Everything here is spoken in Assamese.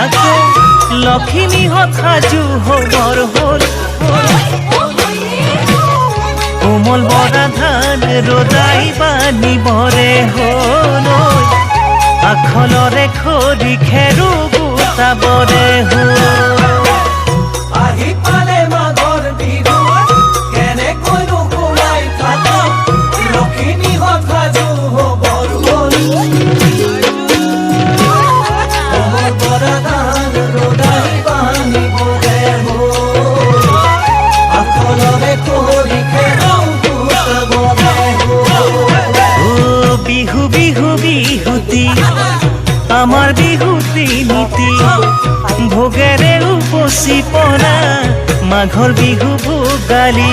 আকৌ লখিমী সাজু হবৰ হ'ল কোমল বৰা ধান ৰজাই বানিবৰে হ'ল আখলৰে খৰি খেৰু গোটাবৰে হ'ল আহি পালে মাঘৰ বিহু কেনেকৈনো কোলাই থাকক লখিমী সাজু হবৰ হ'ল কোমল বৰা ধান ৰজাই বানিবৰে হ'ল আখলৰে খৰি খেৰু গোটাবৰে হ'ল বিহু বিহু বিহুতি আমাৰ বিহুতি নীতি ভোগেৰে উপচি পৰা মাঘৰ বিহু ভোগালী